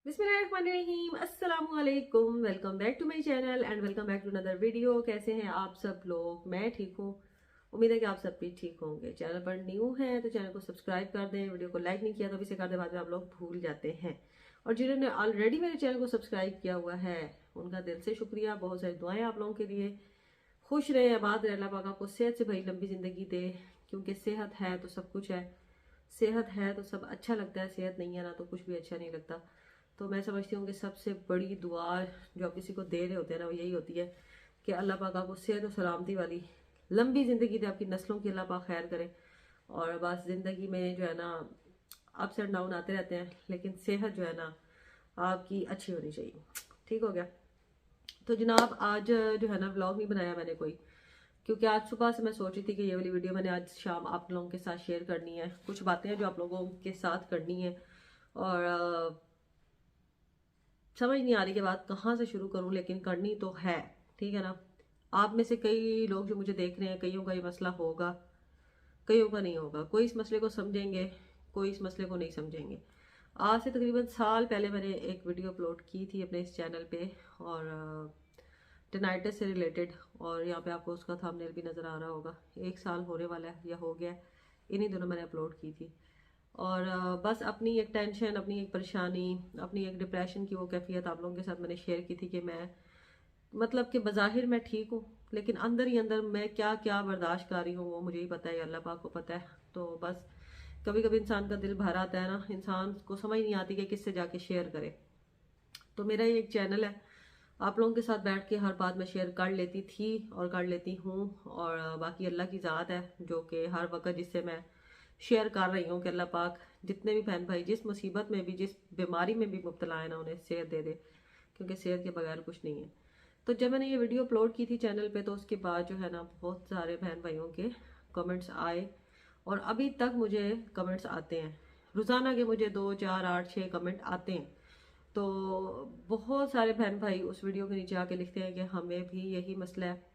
बिस्मिल्लाहिर्रहमानिर्रहीम, अस्सलामुअलैकुम। Welcome back to my channel and welcome back to another video. कैसे हैं आप सब लोग? मैं ठीक हूँ। उम्मीद है कि आप सब भी ठीक होंगे। चैनल पर न्यू हैं तो चैनल को सब्सक्राइब कर दें। वीडियो को लाइक नहीं किया तो इसे करने बाद में आप लोग भूल जाते हैं। और जिन्होंने ऑलरेडी मेरे चैनल को सब्सक्राइब किया हुआ है उनका दिल से शुक्रिया। बहुत सारी दुआएं आप लोगों के लिए। खुश रहे, आबाद रहे, अल्लाह पाक आपको सेहत से भरी लंबी जिंदगी दे, क्योंकि सेहत है तो सब कुछ है। सेहत है तो सब अच्छा लगता है, सेहत नहीं है ना तो कुछ भी अच्छा नहीं लगता। तो मैं समझती हूँ कि सबसे बड़ी दुआ जो आप किसी को दे रहे होते हैं ना वो यही होती है कि अल्लाह पाक आपको सेहत और सलामती वाली लंबी ज़िंदगी दे, आपकी नस्लों की अल्लाह पाक खैर करे। और बस ज़िंदगी में जो है ना अप्स एंड डाउन आते रहते हैं, लेकिन सेहत जो है ना आपकी अच्छी होनी चाहिए। ठीक हो गया। तो जनाब आज जो है ना व्लॉग नहीं बनाया मैंने कोई, क्योंकि आज सुबह से मैं सोच रही थी कि ये वाली वीडियो मैंने आज शाम आप लोगों के साथ शेयर करनी है। कुछ बातें हैं जो आप लोगों के साथ करनी है और समझ नहीं आ रही कि बात कहाँ से शुरू करूँ, लेकिन करनी तो है। ठीक है ना। आप में से कई लोग जो मुझे देख रहे हैं, कईयों का ये मसला होगा, कईयों का नहीं होगा। कोई इस मसले को समझेंगे, कोई इस मसले को नहीं समझेंगे। आज से तकरीबन साल पहले मैंने एक वीडियो अपलोड की थी अपने इस चैनल पे, और टिनाइटिस से रिलेटेड, और यहाँ पे आपको उसका थंबनेल भी नज़र आ रहा होगा। 1 साल होने वाला है या हो गया है, इन्हीं दिनों मैंने अपलोड की थी। और बस अपनी एक टेंशन, अपनी एक परेशानी, अपनी एक डिप्रेशन की वो कैफियत आप लोगों के साथ मैंने शेयर की थी कि मैं मतलब कि बज़ाहिर मैं ठीक हूँ, लेकिन अंदर ही अंदर मैं क्या क्या बर्दाश्त कर रही हूँ वो मुझे ही पता है, अल्लाह पाक को पता है। तो बस कभी कभी इंसान का दिल भर आता है ना, इंसान को समझ नहीं आती कि किससे जाके शेयर करे। तो मेरा ये एक चैनल है, आप लोगों के साथ बैठ के हर बात मैं शेयर कर लेती थी और कर लेती हूँ। और बाकी अल्लाह की ज़ात है जो कि हर वक्त जिससे मैं शेयर कर रही हूँ कि अल्लाह पाक जितने भी बहन भाई जिस मुसीबत में भी, जिस बीमारी में भी मुब्तला है ना, उन्हें सेहत दे दे, क्योंकि सेहत के बगैर कुछ नहीं है। तो जब मैंने ये वीडियो अपलोड की थी चैनल पे, तो उसके बाद जो है ना बहुत सारे बहन भाइयों के कमेंट्स आए, और अभी तक मुझे कमेंट्स आते हैं। रोज़ाना के मुझे 2 4 8 6 कमेंट आते हैं। तो बहुत सारे बहन भाई उस वीडियो के नीचे आके लिखते हैं कि हमें भी यही मसला है,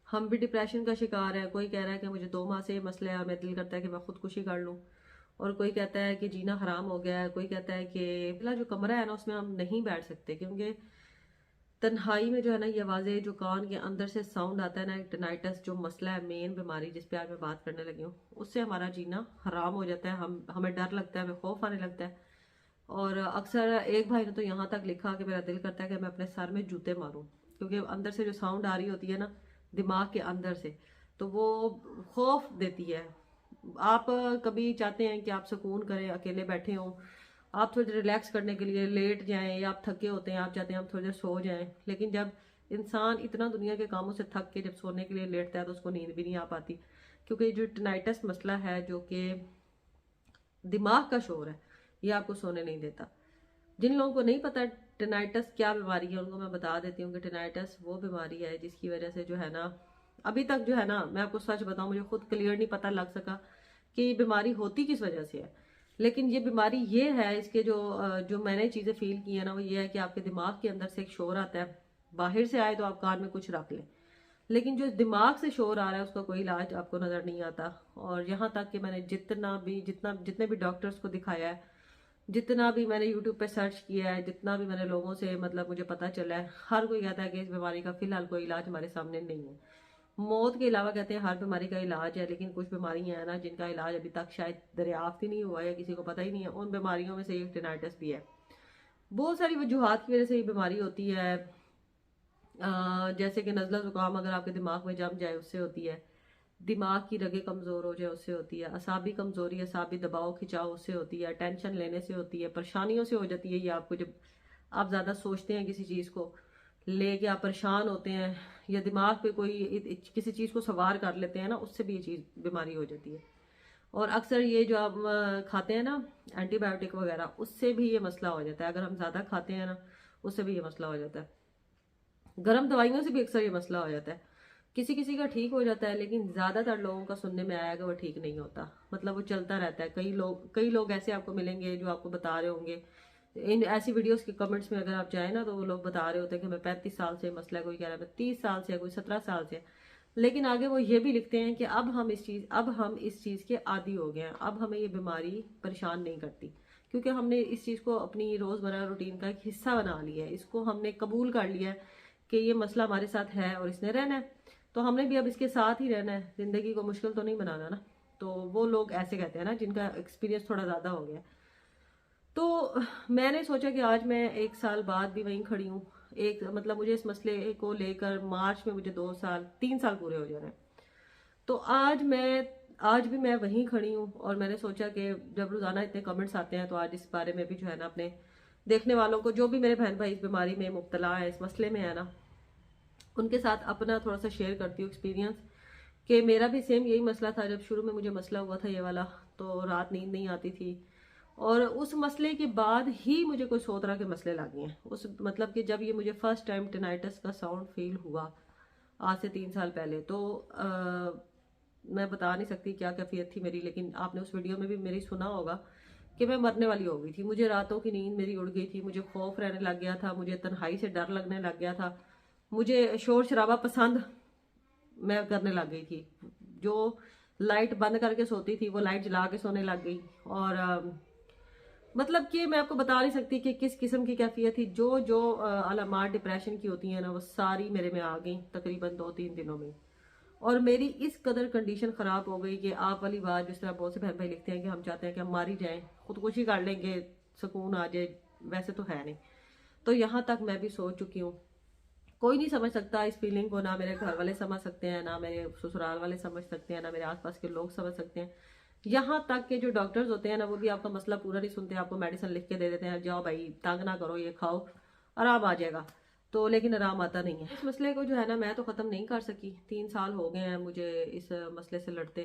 हम भी डिप्रेशन का शिकार है। कोई कह रहा है कि मुझे 2 माह से ये मसला है, हमें दिल करता है कि मैं खुदकुशी कर लूँ। और कोई कहता है कि जीना हराम हो गया है। कोई कहता है कि फिलहाल जो कमरा है ना उसमें हम नहीं बैठ सकते, क्योंकि तन्हाई में जो है ना ये आवाज़ें जो कान के अंदर से साउंड आता है ना, एक टिनाइटस जो मसला है, मेन बीमारी जिस पे आज मैं बात करने लगी हूँ, उससे हमारा जीना हराम हो जाता है। हमें डर लगता है, हमें खौफ आने लगता है। और अक्सर एक भाई ने तो यहाँ तक लिखा कि मेरा दिल करता है कि मैं अपने सर में जूते मारूं, क्योंकि अंदर से जो साउंड आ रही होती है ना दिमाग के अंदर से, तो वो खौफ देती है। आप कभी चाहते हैं कि आप सुकून करें, अकेले बैठे हों, आप थोड़ी देर रिलैक्स करने के लिए लेट जाएं, या आप थके होते हैं, आप चाहते हैं आप थोड़ी देर सो जाएं, लेकिन जब इंसान इतना दुनिया के कामों से थक के जब सोने के लिए लेटता है तो उसको नींद भी नहीं आ पाती। क्योंकि जो टिनाइटस मसला है जो कि दिमाग का शोर है, ये आपको सोने नहीं देता। जिन लोगों को नहीं पता टिनाइटस क्या बीमारी है, उनको मैं बता देती हूँ कि टिनाइटस वो बीमारी है जिसकी वजह से जो है ना अभी तक जो है ना, मैं आपको सच बताऊं, मुझे खुद क्लियर नहीं पता लग सका कि ये बीमारी होती किस वजह से है। लेकिन ये बीमारी ये है, इसके जो मैंने चीज़ें फील की है ना वो ये है कि आपके दिमाग के अंदर से एक शोर आता है। बाहर से आए तो आप कान में कुछ रख लें, लेकिन जो दिमाग से शोर आ रहा है उसका कोई इलाज आपको नज़र नहीं आता। और यहाँ तक कि मैंने जितने भी डॉक्टर्स को दिखाया है, जितना भी मैंने यूट्यूब पे सर्च किया है, जितना भी मैंने लोगों से मतलब मुझे पता चला है, हर कोई कहता है कि इस बीमारी का फिलहाल कोई इलाज हमारे सामने नहीं है। मौत के अलावा कहते हैं हर बीमारी का इलाज है, लेकिन कुछ बीमारियां हैं ना जिनका इलाज अभी तक शायद दरियाफ्त ही नहीं हुआ है या किसी को पता ही नहीं है। उन बीमारियों में से एक टिनाइटिस भी है। बहुत सारी वजूहात की वजह से ये बीमारी होती है। जैसे कि नज़ला ज़ुकाम अगर आपके दिमाग में जम जाए उससे होती है, दिमाग की रगें कमज़ोर हो जाए उससे होती है, असाबी कमज़ोरी, असाबी दबाव खिंचाव उससे होती है, टेंशन लेने से होती है, परेशानियों से हो जाती है। ये आपको जब आप ज़्यादा सोचते हैं किसी चीज़ को लेके, आप परेशान होते हैं, या दिमाग पे कोई किसी चीज़ को सवार कर लेते हैं ना, उससे भी ये चीज़ बीमारी हो जाती है। और अक्सर ये जो आप खाते हैं ना एंटीबायोटिक वगैरह, उससे भी ये मसला हो जाता है। अगर हम ज़्यादा खाते हैं ना उससे भी ये मसला हो जाता है। गर्म दवाइयों से भी अक्सर ये मसला हो जाता है। किसी किसी का ठीक हो जाता है, लेकिन ज़्यादातर लोगों का सुनने में आया कि वो ठीक नहीं होता, मतलब वो चलता रहता है। कई लोग ऐसे आपको मिलेंगे जो आपको बता रहे होंगे इन ऐसी वीडियोस के कमेंट्स में, अगर आप जाए ना तो वो लोग बता रहे होते हैं कि मैं 35 साल से मसला है, कोई कह रहा है मैं 30 साल से है, कोई 17 साल से है। लेकिन आगे वो ये भी लिखते हैं कि अब हम इस चीज़ के आदी हो गए हैं, अब हमें ये बीमारी परेशान नहीं करती, क्योंकि हमने इस चीज़ को अपनी रोज़मर्रा रूटीन का एक हिस्सा बना लिया है, इसको हमने कबूल कर लिया है कि ये मसला हमारे साथ है और इसने रहना है, तो हमने भी अब इसके साथ ही रहना है, ज़िंदगी को मुश्किल तो नहीं बनाना ना। तो वो लोग ऐसे कहते हैं ना जिनका एक्सपीरियंस थोड़ा ज़्यादा हो गया। तो मैंने सोचा कि आज मैं 1 साल बाद भी वहीं खड़ी हूँ। एक मतलब मुझे इस मसले को लेकर मार्च में मुझे 2 साल 3 साल पूरे हो जाने। तो आज भी मैं वहीं खड़ी हूँ और मैंने सोचा कि जब रोज़ाना इतने कमेंट्स आते हैं तो आज इस बारे में भी जो है ना अपने देखने वालों को, जो भी मेरे बहन भाई इस बीमारी में मुब्तला है, इस मसले में है ना, उनके साथ अपना थोड़ा सा शेयर करती हूँ एक्सपीरियंस कि मेरा भी सेम यही मसला था। जब शुरू में मुझे मसला हुआ था ये वाला, तो रात नींद नहीं आती थी और उस मसले के बाद ही मुझे कोई 100 तरह के मसले लगे हैं। उस मतलब कि जब ये मुझे फर्स्ट टाइम टिनाइटस का साउंड फील हुआ आज से 3 साल पहले, तो मैं बता नहीं सकती क्या कैफियत थी मेरी, लेकिन आपने उस वीडियो में भी मेरी सुना होगा कि मैं मरने वाली हो गई थी। मुझे रातों की नींद मेरी उड़ गई थी, मुझे खौफ रहने लग गया था, मुझे तन्हाई से डर लगने लग गया था, मुझे शोर शराबा पसंद मैं करने लग गई थी। जो लाइट बंद करके सोती थी वो लाइट जला के सोने लग गई। और मतलब कि मैं आपको बता नहीं सकती कि किस किस्म की कैफियत थी। जो जो अलामात डिप्रेशन की होती हैं ना, वो सारी मेरे में आ गई तकरीबन 2-3 दिनों में। और मेरी इस कदर कंडीशन ख़राब हो गई कि आप वाली बात, जिस तरह बहुत से बहन भाई लिखते हैं कि हम चाहते हैं कि हम मार ही जाएं, खुदकुशी कर लेंगे, सुकून आ जाए, वैसे तो है नहीं। तो यहाँ तक मैं भी सोच चुकी हूँ। कोई नहीं समझ सकता इस फीलिंग को, ना मेरे घर वाले समझ सकते हैं, ना मेरे ससुराल वाले समझ सकते हैं, ना मेरे आसपास के लोग समझ सकते हैं। यहाँ तक के जो डॉक्टर्स होते हैं ना, वो भी आपका मसला पूरा नहीं सुनते, आपको मेडिसिन लिख के दे देते हैं, जाओ भाई तंग ना करो, ये खाओ आराम आ जाएगा। तो लेकिन आराम आता नहीं है। इस मसले को जो है ना मैं तो ख़त्म नहीं कर सकी। 3 साल हो गए हैं मुझे इस मसले से लड़ते।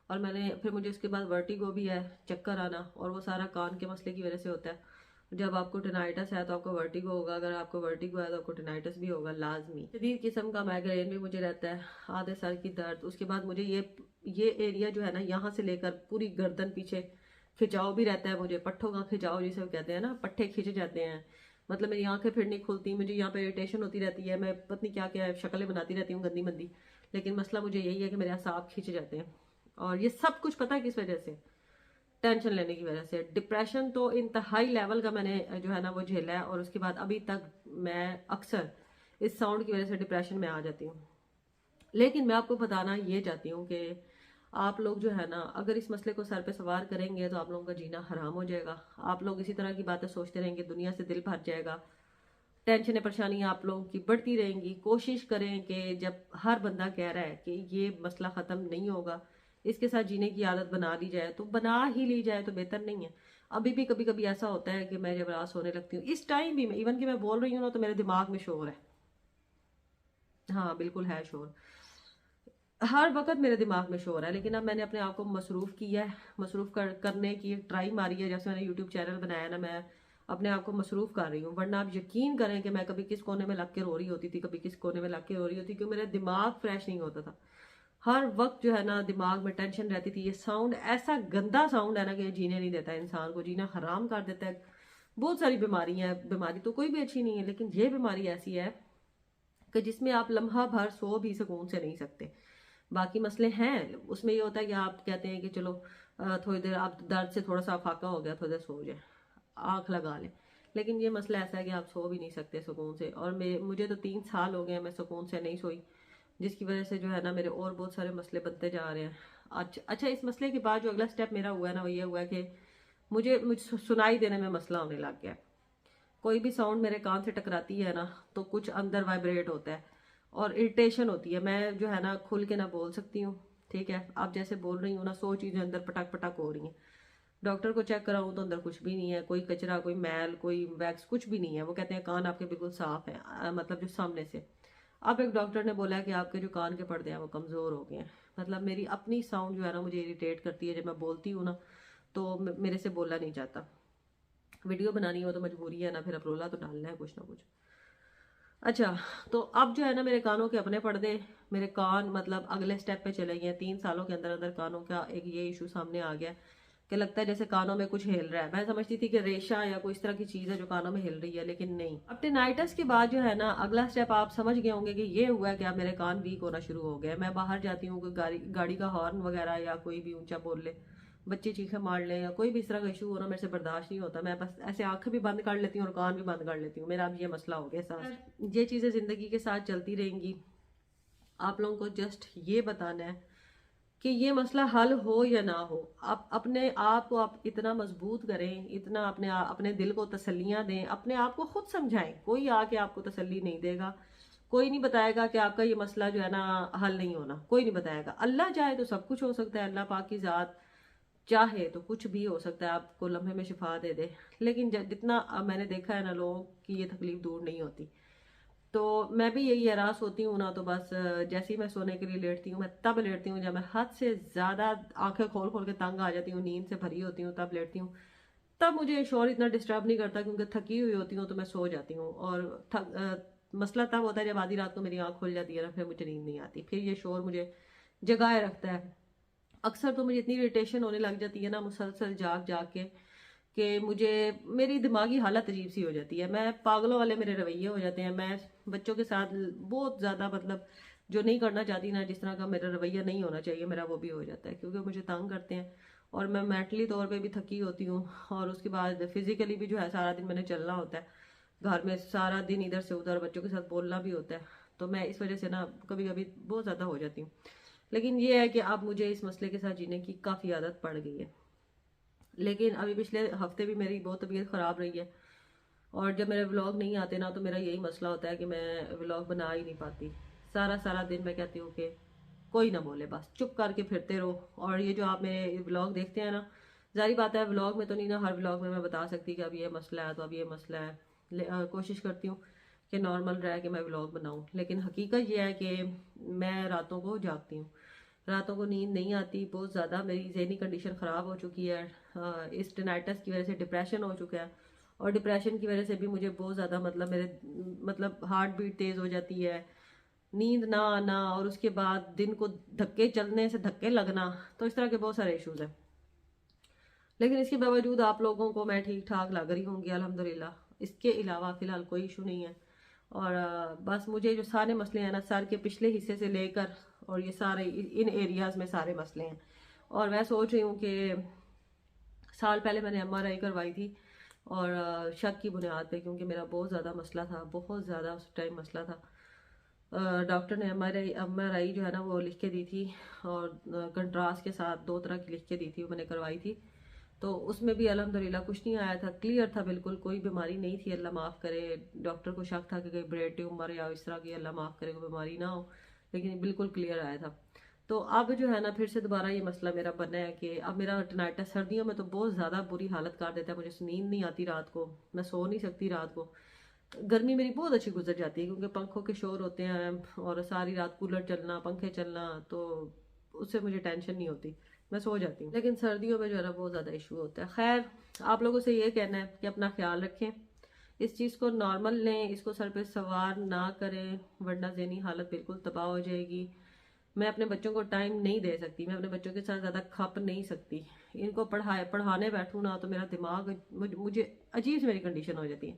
और फिर मुझे इसके बाद वर्टिगो भी है, चक्कर आना, और वो सारा कान के मसले की वजह से होता है। जब आपको टिनाइटस है तो आपको वर्टिगो होगा, अगर आपको वर्टिगो है तो आपको टिनाइटस भी होगा लाजमी। शदीद किस्म का माइग्रेन भी मुझे रहता है, आधे सर की दर्द। उसके बाद मुझे ये एरिया जो है ना, यहाँ से लेकर पूरी गर्दन पीछे खिंचाव भी रहता है मुझे, पट्ठों का खिंचाव जिसे कहते हैं ना, पट्ठे खींचे जाते हैं। मतलब मेरी आंखें फिर नहीं खुलती, मुझे यहाँ पे इरिटेशन होती रहती है, मैं पत्नी क्या क्या शक्लें बनाती रहती हूँ गंदी मंदी। लेकिन मसला मुझे यही है कि मेरे असाब खींचे जाते हैं। और ये सब कुछ पता है किस वजह से? टेंशन लेने की वजह से। डिप्रेशन तो इंतहाई लेवल का मैंने जो है ना वो झेला है, और उसके बाद अभी तक मैं अक्सर इस साउंड की वजह से डिप्रेशन में आ जाती हूँ। लेकिन मैं आपको बताना ये चाहती हूँ कि आप लोग जो है ना, अगर इस मसले को सर पे सवार करेंगे तो आप लोगों का जीना हराम हो जाएगा। आप लोग इसी तरह की बातें सोचते रहेंगे, दुनिया से दिल भर जाएगा, टेंशन परेशानी आप लोगों की बढ़ती रहेंगी। कोशिश करें कि जब हर बंदा कह रहा है कि ये मसला ख़त्म नहीं होगा, इसके साथ जीने की आदत बना ली जाए, तो बना ही ली जाए तो बेहतर नहीं है। अभी भी कभी कभी ऐसा होता है कि मैं जब रात सोने लगती हूँ, इस टाइम भी मैं इवन कि मैं बोल रही हूँ ना, तो मेरे दिमाग में शोर है। हाँ बिल्कुल है शोर, हर वक्त मेरे दिमाग में शोर है। लेकिन अब मैंने अपने आप को मसरूफ़ किया है, करने की ट्राई मारी है। जैसे मैंने यूट्यूब चैनल बनाया ना, मैं अपने आप को मसरूफ़ कर रही हूँ। वरना आप यकीन करें कि मैं कभी किस कोने में लग के रो रही होती थी, कभी किस कोने में लग के रो रही होती, क्योंकि मेरा दिमाग फ्रेश नहीं होता था। हर वक्त जो है ना दिमाग में टेंशन रहती थी। ये साउंड ऐसा गंदा साउंड है ना कि ये जीने नहीं देता, इंसान को जीना हराम कर देता है। बहुत सारी बीमारियां हैं, बीमारी तो कोई भी अच्छी नहीं है, लेकिन ये बीमारी ऐसी है कि जिसमें आप लम्हा भर सो भी सुकून से नहीं सकते। बाकी मसले हैं उसमें, ये होता है कि आप कहते हैं कि चलो थोड़ी देर आप दर्द से थोड़ा सा फाका हो गया, थोड़ी देर सो जाए, आँख लगा लें। लेकिन ये मसला ऐसा है कि आप सो भी नहीं सकते सुकून से। और मुझे तो 3 साल हो गए मैं सुकून से नहीं सोई, जिसकी वजह से जो है ना मेरे और बहुत सारे मसले बनते जा रहे हैं। अच्छा, इस मसले के बाद जो अगला स्टेप मेरा हुआ है ना, वो ये हुआ है कि मुझे सुनाई देने में मसला होने लग गया। कोई भी साउंड मेरे कान से टकराती है ना, तो कुछ अंदर वाइब्रेट होता है और इरिटेशन होती है। मैं जो है ना खुल के ना बोल सकती हूँ, ठीक है, आप जैसे बोल रही हूँ ना, 100 चीज़ें अंदर पटक पटक हो रही हैं। डॉक्टर को चेक कराऊँ तो अंदर कुछ भी नहीं है, कोई कचरा, कोई मैल, कोई वैक्स, कुछ भी नहीं है। वो कहते हैं कान आपके बिल्कुल साफ है, मतलब जो सामने से। अब एक डॉक्टर ने बोला है कि आपके जो कान के पर्दे हैं वो कमज़ोर हो गए हैं। मतलब मेरी अपनी साउंड जो है ना मुझे इरिटेट करती है। जब मैं बोलती हूँ ना तो मेरे से बोला नहीं जाता। वीडियो बनानी हो तो मजबूरी है ना, फिर अपरोला तो डालना है कुछ ना कुछ। अच्छा, तो अब जो है ना मेरे कानों के अपने पर्दे, मेरे कान मतलब अगले स्टेप पे चले गए। 3 सालों के अंदर अंदर कानों का एक ये इशू सामने आ गया कि लगता है जैसे कानों में कुछ हिल रहा है। मैं समझती थी कि रेशा या कोई इस तरह की चीज़ है जो कानों में हिल रही है, लेकिन नहीं। अब टिनाइटस के बाद जो है ना अगला स्टेप आप समझ गए होंगे कि ये हुआ कि अब मेरे कान वीक होना शुरू हो गए। मैं बाहर जाती हूँ, कोई गाड़ी का हॉर्न वगैरह या कोई भी ऊंचा बोल ले बच्चे चीखें मार लें या कोई भी इस तरह का इशू हो ना, मेरे से बर्दाश्त नहीं होता। मैं बस ऐसे आंखें भी बंद कर लेती हूँ और कान भी बंद कर लेती हूँ। मेरा अब ये मसला हो गया साथ। ये चीज़ें ज़िंदगी के साथ चलती रहेंगी। आप लोगों को जस्ट ये बताना है कि ये मसला हल हो या ना हो, आप अपने आप को आप इतना मजबूत करें, इतना अपने दिल को तसल्लियां दें, अपने आप को खुद समझाएं। कोई आके आपको तसल्ली नहीं देगा, कोई नहीं बताएगा कि आपका ये मसला जो है ना हल नहीं होना, कोई नहीं बताएगा। अल्लाह चाहे तो सब कुछ हो सकता है, अल्लाह पाक की ज़ात चाहे तो कुछ भी हो सकता है, आपको लम्हे में शिफा दे दे। लेकिन जितना मैंने देखा है ना, लोगों की ये तकलीफ दूर नहीं होती। तो मैं भी यही हरास होती हूँ ना, तो बस जैसे ही मैं सोने के लिए लेटती हूँ, मैं तब लेटती हूँ जब मैं हद से ज़्यादा आंखें खोल खोल के तंग आ जाती हूँ, नींद से भरी होती हूँ, तब लेटती हूँ। तब मुझे शोर इतना डिस्टर्ब नहीं करता, क्योंकि थकी हुई होती हूँ तो मैं सो जाती हूँ। और मसला तब होता है जब आधी रात को मेरी आँख खुल जाती है ना, फिर मुझे नींद नहीं आती, फिर ये शोर मुझे जगाए रखता है। अक्सर तो मुझे इतनी इरिटेशन होने लग जाती है ना, मुसलसल जाग जाग के, कि मुझे मेरी दिमागी हालत अजीब सी हो जाती है। मैं पागलों वाले मेरे रवैये हो जाते हैं। मैं बच्चों के साथ बहुत ज़्यादा मतलब जो नहीं करना चाहती ना, जिस तरह का मेरा रवैया नहीं होना चाहिए मेरा, वो भी हो जाता है, क्योंकि मुझे तंग करते हैं। और मैं मेंटली तौर पे भी थकी होती हूँ, और उसके बाद फिजिकली भी जो है, सारा दिन मैंने चलना होता है घर में, सारा दिन इधर से उधर बच्चों के साथ बोलना भी होता है। तो मैं इस वजह से ना कभी कभी बहुत ज़्यादा हो जाती हूँ। लेकिन ये है कि अब मुझे इस मसले के साथ जीने की काफ़ी आदत पड़ गई है। लेकिन अभी पिछले हफ्ते भी मेरी बहुत तबीयत ख़राब रही है, और जब मेरे व्लॉग नहीं आते ना, तो मेरा यही मसला होता है कि मैं व्लॉग बना ही नहीं पाती। सारा सारा दिन मैं कहती हूँ कि कोई ना बोले, बस चुप करके फिरते रहो। और ये जो आप मेरे व्लॉग देखते हैं ना, जारी बात है व्लॉग में तो नहीं ना, हर व्लॉग में मैं बता सकती कि अब ये मसला है तो अब ये मसला है। कोशिश करती हूँ कि नॉर्मल रह के मैं व्लॉग बनाऊँ, लेकिन हकीकत ये है कि मैं रातों को जागती हूँ, रातों को नींद नहीं आती बहुत ज़्यादा। मेरी ज़हनी कंडीशन ख़राब हो चुकी है, इस टिनाइटस की वजह से डिप्रेशन हो चुका है, और डिप्रेशन की वजह से भी मुझे बहुत ज़्यादा मतलब मेरे मतलब हार्ट बीट तेज़ हो जाती है, नींद ना आना, और उसके बाद दिन को धक्के चलने से धक्के लगना। तो इस तरह के बहुत सारे इश्यूज हैं। लेकिन इसके बावजूद आप लोगों को मैं ठीक ठाक लग रही होंगी अल्हम्दुलिल्लाह। इसके अलावा फ़िलहाल कोई इशू नहीं है। और बस मुझे जो सारे मसले हैं ना, सर के पिछले हिस्से से लेकर और ये सारे इन एरियाज़ में सारे मसले हैं। और मैं सोच रही हूँ कि साल पहले मैंने MRI करवाई थी, और शक की बुनियाद पे, क्योंकि मेरा बहुत ज़्यादा मसला था, बहुत ज़्यादा उस टाइम मसला था। डॉक्टर ने एम आर आई जो है ना वो लिख के दी थी, और कंट्रास्ट के साथ 2 तरह की लिख के दी थी, वो मैंने करवाई थी। तो उसमें भी अल्हम्दुलिल्लाह कुछ नहीं आया था, क्लियर था बिल्कुल, कोई बीमारी नहीं थी, अल्लाह माफ़ करे। डॉक्टर को शक था कि कहीं ब्रेन ट्यूमर या इस तरह की, अल्लाह माफ़ करे, कोई बीमारी ना हो, लेकिन बिल्कुल क्लियर आया था। तो अब जो है ना फिर से दोबारा ये मसला मेरा बना है कि अब मेरा टिनाइटस सर्दियों में तो बहुत ज़्यादा बुरी हालत कर देता है, मुझे नींद नहीं आती रात को, मैं सो नहीं सकती रात को। गर्मी मेरी बहुत अच्छी गुजर जाती है, क्योंकि पंखों के शोर होते हैं और सारी रात कूलर चलना, पंखे चलना, तो उससे मुझे टेंशन नहीं होती, मैं सो जाती हूँ। लेकिन सर्दियों में जो है ना बहुत ज़्यादा इशू होता है। खैर, आप लोगों से ये कहना है कि अपना ख्याल रखें, इस चीज़ को नॉर्मल लें, इसको सर पे सवार ना करें, वरना ज़हनी हालत बिल्कुल तबाह हो जाएगी। मैं अपने बच्चों को टाइम नहीं दे सकती, मैं अपने बच्चों के साथ ज़्यादा खप नहीं सकती। इनको पढ़ाने बैठूँ ना, तो मेरा दिमाग मुझे अजीब सी मेरी कंडीशन हो जाती है।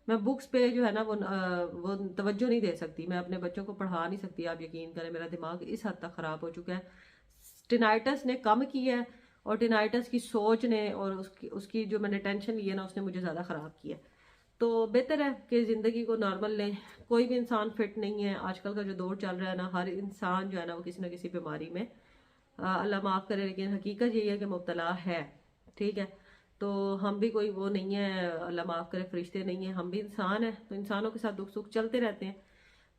मैं बुक्स पे जो है ना वो तवज्जो नहीं दे सकती, मैं अपने बच्चों को पढ़ा नहीं सकती। आप यकीन करें, मेरा दिमाग इस हद तक ख़राब हो चुका है। टिनाइटस ने कम किया है, और टिनाइटस की सोच ने और उसकी उसकी जो मैंने टेंशन ली है ना, उसने मुझे ज़्यादा ख़राब किया। तो बेहतर है कि ज़िंदगी को नॉर्मल लें। कोई भी इंसान फिट नहीं है, आजकल का जो दौर चल रहा है ना, हर इंसान जो है ना वो किसी ना किसी बीमारी में, अल्लाह माफ़ करे, लेकिन हकीकत यही है कि मुब्तला है। ठीक है, तो हम भी कोई वो नहीं है, अल्लाह माफ़ करे, फरिश्ते नहीं है, हम भी इंसान हैं, तो इंसानों के साथ दुख सुख चलते रहते हैं।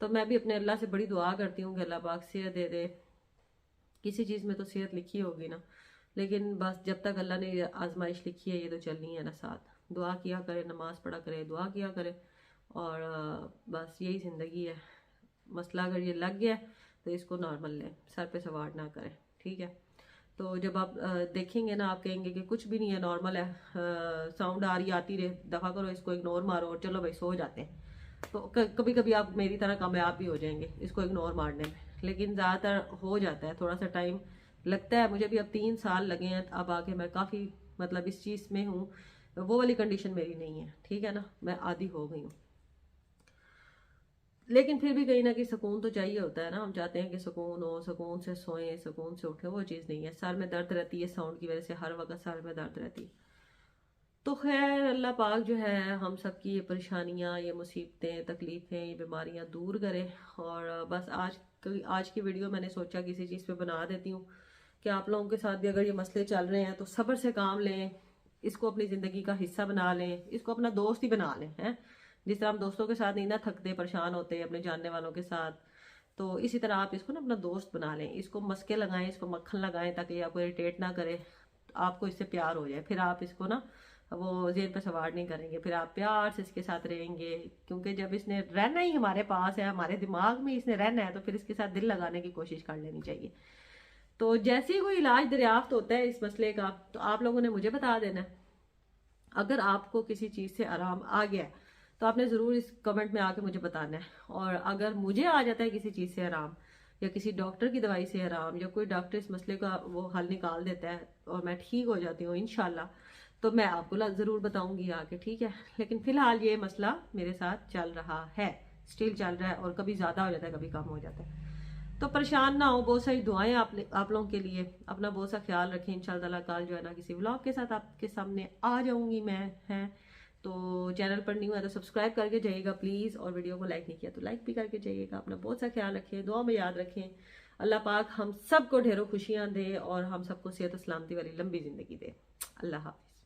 तो मैं भी अपने अल्लाह से बड़ी दुआ करती हूँ कि अल्लाह पाक सेहत दे दे। किसी चीज़ में तो सेहत लिखी होगी ना, लेकिन बस जब तक अल्लाह ने आजमाइश लिखी है, ये तो चलनी है ना साथ। दुआ किया करे, नमाज पढ़ा करे, दुआ किया करे, और बस यही ज़िंदगी है। मसला अगर ये लग गया तो इसको नॉर्मल लें, सर पे सवार ना करें। ठीक है, तो जब आप देखेंगे ना, आप कहेंगे कि कुछ भी नहीं है, नॉर्मल है, साउंड आ रही आती रहे, दफ़ा करो इसको, इग्नोर मारो और चलो भाई सो जाते हैं। तो कभी कभी आप मेरी तरह कामयाब भी हो जाएंगे इसको इग्नोर मारने में, लेकिन ज़्यादातर हो जाता है, थोड़ा सा टाइम लगता है। मुझे भी अब 3 साल लगे हैं, अब आके मैं काफ़ी मतलब इस चीज़ में हूँ। वो वाली कंडीशन मेरी नहीं है, ठीक है ना, मैं आदी हो गई हूँ। लेकिन फिर भी कहीं ना कहीं सुकून तो चाहिए होता है ना। हम चाहते हैं कि सुकून हो, सुकून से सोएं, सुकून से उठें, वो चीज़ नहीं है। सर में दर्द रहती है साउंड की वजह से, हर वक्त सर में दर्द रहती है। तो खैर अल्लाह पाक जो है हम सब की ये परेशानियाँ, ये मुसीबतें, तकलीफ़ें, ये बीमारियाँ दूर करें। और बस आज की वीडियो मैंने सोचा किसी चीज़ पे बना देती हूँ कि आप लोगों के साथ भी अगर ये मसले चल रहे हैं तो सब्र से काम लें, इसको अपनी ज़िंदगी का हिस्सा बना लें, इसको अपना दोस्त ही बना लें, हैं। जिस तरह हम दोस्तों के साथ नहीं ना थकते, परेशान होते अपने जानने वालों के साथ, तो इसी तरह आप इसको ना अपना दोस्त बना लें, इसको मस्के लगाएं, इसको मक्खन लगाएं ताकि ये आपको इरिटेट ना करे, आपको इससे प्यार हो जाए। फिर आप इसको ना वो जेल पे सवार नहीं करेंगे, फिर आप प्यार से इसके साथ रहेंगे। क्योंकि जब इसने रहना ही हमारे पास है, हमारे दिमाग में इसने रहना है, तो फिर इसके साथ दिल लगाने की कोशिश कर लेनी चाहिए। तो जैसे ही कोई इलाज दरियाफ्त होता है इस मसले का, तो आप लोगों ने मुझे बता देना है। अगर आपको किसी चीज़ से आराम आ गया है तो आपने ज़रूर इस कमेंट में आके मुझे बताना है। और अगर मुझे आ जाता है किसी चीज़ से आराम, या किसी डॉक्टर की दवाई से आराम, या कोई डॉक्टर इस मसले का वो हल निकाल देता है और मैं ठीक हो जाती हूँ इंशाल्लाह, तो मैं आपको ज़रूर बताऊंगी आके, ठीक है। लेकिन फ़िलहाल ये मसला मेरे साथ चल रहा है, स्टिल चल रहा है, और कभी ज़्यादा हो जाता है, कभी कम हो जाता है। तो परेशान ना हो, बहुत सारी दुआएं आप लोगों के लिए। अपना बहुत सा ख्याल रखें। इंशाल्लाह कल जो है ना किसी व्लॉग के साथ आपके सामने आ जाऊंगी मैं, है। तो चैनल पर न्यू है तो सब्सक्राइब करके जाइएगा प्लीज़, और वीडियो को लाइक नहीं किया तो लाइक भी करके जाइएगा। अपना बहुत सा ख्याल रखें, दुआ में याद रखें। अल्लाह पाक हम सबको ढेरों खुशियाँ दे और हम सबको सेहत सलामती वाली लंबी ज़िंदगी दे। अल्लाह हाफिज़।